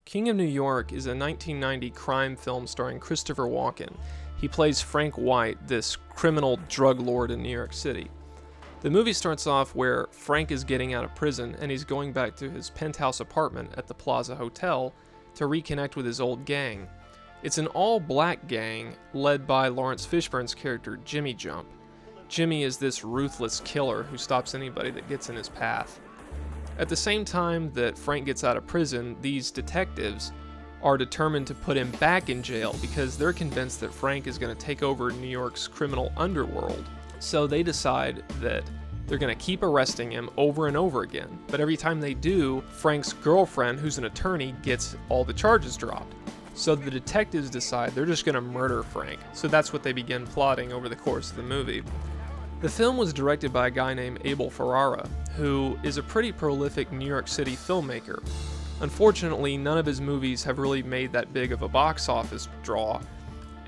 King of New York is a 1990 crime film starring Christopher Walken. He plays Frank White, this criminal drug lord in New York City. The movie starts off where Frank is getting out of prison and he's going back to his penthouse apartment at the Plaza Hotel to reconnect with his old gang. It's an all-black gang led by Lawrence Fishburne's character Jimmy Jump. Jimmy is this ruthless killer who stops anybody that gets in his path. At the same time that Frank gets out of prison, these detectives are determined to put him back in jail because they're convinced that Frank is going to take over New York's criminal underworld. So they decide that they're going to keep arresting him over and over again. But every time they do, Frank's girlfriend, who's an attorney, gets all the charges dropped. So the detectives decide they're just going to murder Frank. So that's what they begin plotting over the course of the movie. The film was directed by a guy named Abel Ferrara, who is a pretty prolific New York City filmmaker. Unfortunately, none of his movies have really made that big of a box office draw,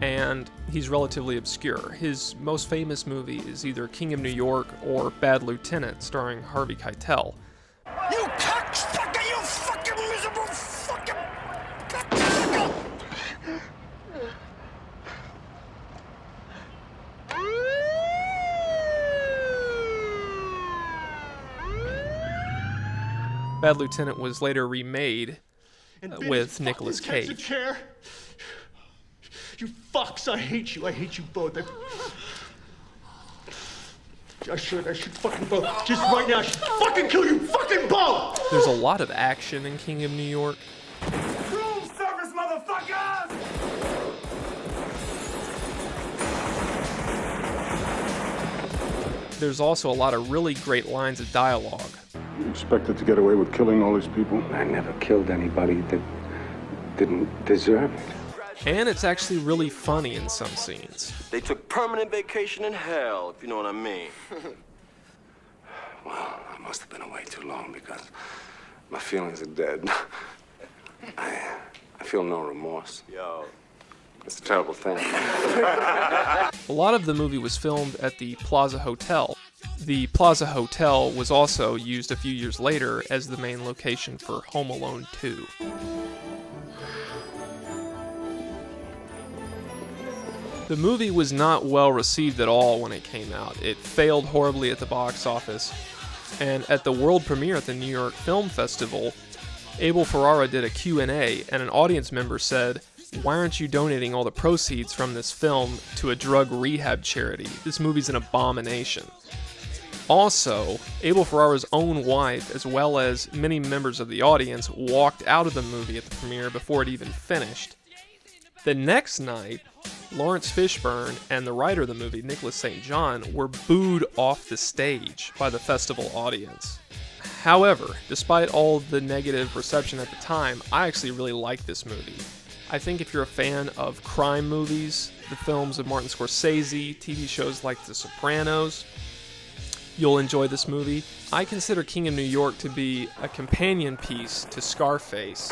and he's relatively obscure. His most famous movie is either King of New York or Bad Lieutenant, starring Harvey Keitel. You cocksucker! You fucking miserable fucking cocksucker! Bad Lieutenant was later remade with Nicolas Cage. You fucks, I hate you both. I should fucking both. Just right now, I should fucking kill you fucking both! There's a lot of action in King of New York. Room service, motherfuckers! There's also a lot of really great lines of dialogue. You expected to get away with killing all these people? I never killed anybody that didn't deserve it. And it's actually really funny in some scenes. They took permanent vacation in hell, if you know what I mean. Well, I must have been away too long because my feelings are dead. I feel no remorse. Yo. It's a terrible thing. A lot of the movie was filmed at the Plaza Hotel. The Plaza Hotel was also used a few years later as the main location for Home Alone 2. The movie was not well received at all when it came out. It failed horribly at the box office, and at the world premiere at the New York Film Festival, Abel Ferrara did a Q&A, and an audience member said, "Why aren't you donating all the proceeds from this film to a drug rehab charity? This movie's an abomination." Also, Abel Ferrara's own wife, as well as many members of the audience, walked out of the movie at the premiere before it even finished. The next night, Lawrence Fishburne and the writer of the movie, Nicholas St. John, were booed off the stage by the festival audience. However, despite all the negative reception at the time, I actually really like this movie. I think if you're a fan of crime movies, the films of Martin Scorsese, TV shows like The Sopranos, you'll enjoy this movie. I consider King of New York to be a companion piece to Scarface,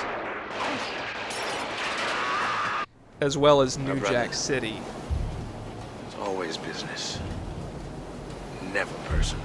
as well as New Jack City. It's always business. Never personal.